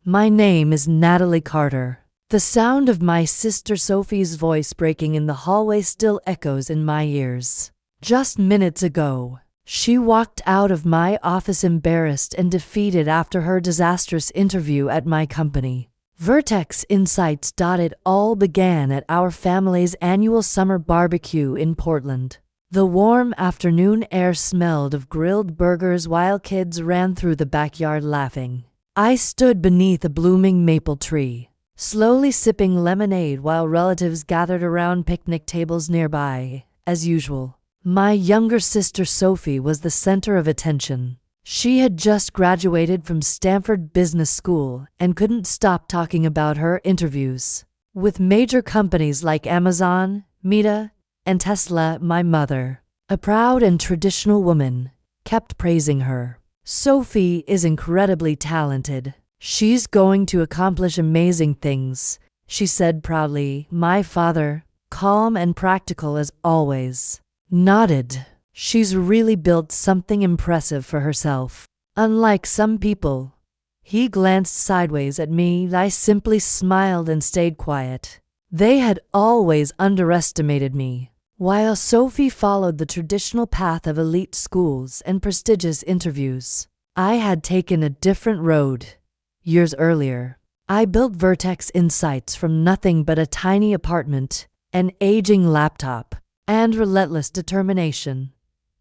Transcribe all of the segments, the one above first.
My name is Natalie Carter. The sound of my sister Sophie's voice breaking in the hallway still echoes in my ears. Just minutes ago, she walked out of my office embarrassed and defeated after her disastrous interview at my company. Vertex Insights. It all began at our family's annual summer barbecue in Portland. The warm afternoon air smelled of grilled burgers while kids ran through the backyard laughing. I stood beneath a blooming maple tree, slowly sipping lemonade while relatives gathered around picnic tables nearby. As usual, my younger sister Sophie was the center of attention. She had just graduated from Stanford Business School and couldn't stop talking about her interviews with major companies like Amazon, Meta, and Tesla. My mother, a proud and traditional woman, kept praising her. Sophie is incredibly talented. She's going to accomplish amazing things, she said proudly. My father, calm and practical as always, nodded. She's really built something impressive for herself. Unlike some people. He glanced sideways at me. I simply smiled and stayed quiet. They had always underestimated me. While Sophie followed the traditional path of elite schools and prestigious interviews, I had taken a different road. Years earlier, I built Vertex Insights from nothing but a tiny apartment, an aging laptop, and relentless determination.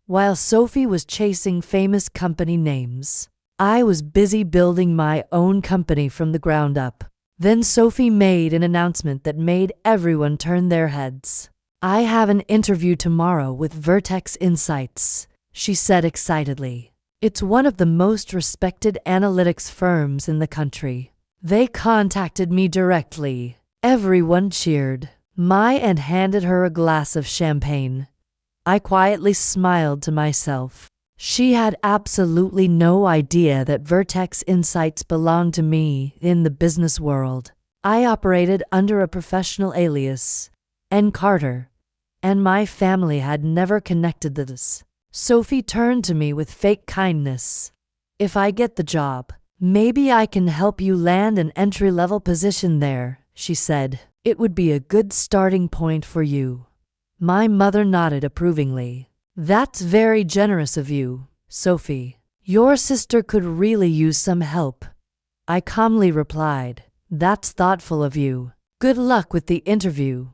While Sophie was chasing famous company names, I was busy building my own company from the ground up. Then Sophie made an announcement that made everyone turn their heads. I have an interview tomorrow with Vertex Insights, she said excitedly. It's one of the most respected analytics firms in the country. They contacted me directly. Everyone cheered. My aunt handed her a glass of champagne. I quietly smiled to myself. She had absolutely no idea that Vertex Insights belonged to me in the business world. I operated under a professional alias, N. Carter, and my family had never connected this. Sophie turned to me with fake kindness. If I get the job, maybe I can help you land an entry-level position there, she said. It would be a good starting point for you. My mother nodded approvingly. That's very generous of you, Sophie. Your sister could really use some help. I calmly replied. That's thoughtful of you. Good luck with the interview.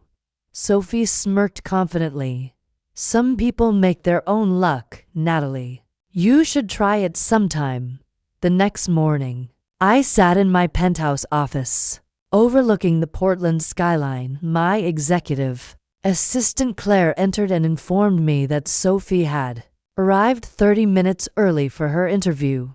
Sophie smirked confidently. Some people make their own luck, Natalie. You should try it sometime. The next morning, I sat in my penthouse office, overlooking the Portland skyline. My executive assistant Claire entered and informed me that Sophie had arrived 30 minutes early for her interview.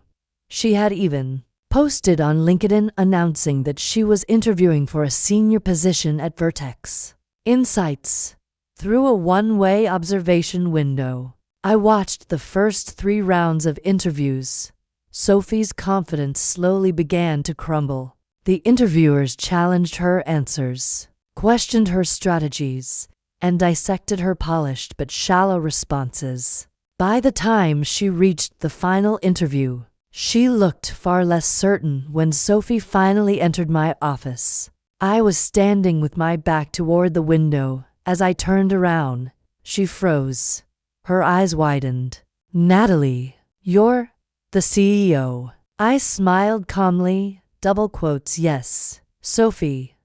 She had even posted on LinkedIn announcing that she was interviewing for a senior position at Vertex Insights. Through a one-way observation window, I watched the first 3 rounds of interviews. Sophie's confidence slowly began to crumble. The interviewers challenged her answers, questioned her strategies, and dissected her polished but shallow responses. By the time she reached the final interview, she looked far less certain. When Sophie finally entered my office, I was standing with my back toward the window. As I turned around, she froze. Her eyes widened. Natalie, you're the CEO. I smiled calmly, double quotes, yes, Sophie.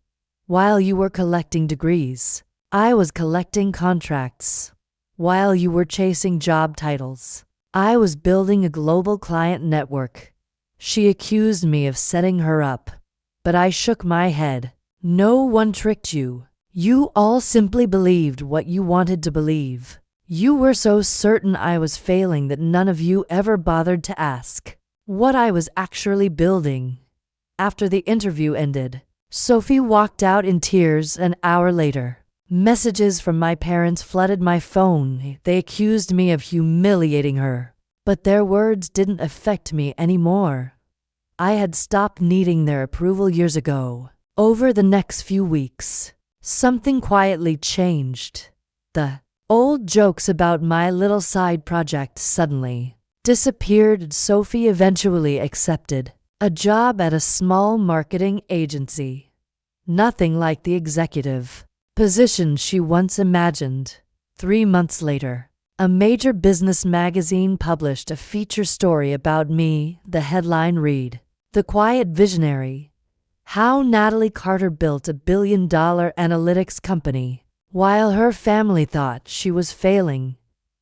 While you were collecting degrees, I was collecting contracts. While you were chasing job titles, I was building a global client network. She accused me of setting her up, but I shook my head. No one tricked you. You all simply believed what you wanted to believe. You were so certain I was failing that none of you ever bothered to ask what I was actually building. After the interview ended, Sophie walked out in tears. An hour later, messages from my parents flooded my phone. They accused me of humiliating her, but their words didn't affect me anymore. I had stopped needing their approval years ago. Over the next few weeks, something quietly changed. The old jokes about my little side project suddenly disappeared. Sophie eventually accepted A job at a small marketing agency. Nothing like the executive position she once imagined. 3 months later, a major business magazine published a feature story about me. The headline read, "The Quiet Visionary: How Natalie Carter Built a Billion-Dollar Analytics Company." While her family thought she was failing,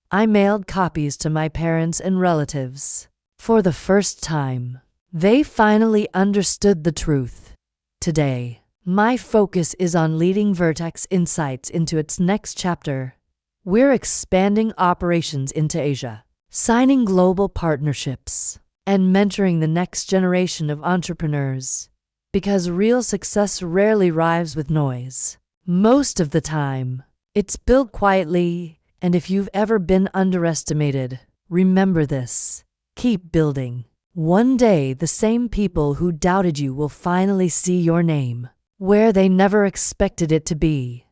I mailed copies to my parents and relatives. For the first time, they finally understood the truth. Today, my focus is on leading Vertex Insights into its next chapter. We're expanding operations into Asia, signing global partnerships, and mentoring the next generation of entrepreneurs. Because real success rarely rhymes with noise. Most of the time, it's built quietly, and if you've ever been underestimated, remember this. Keep building. One day, the same people who doubted you will finally see your name where they never expected it to be.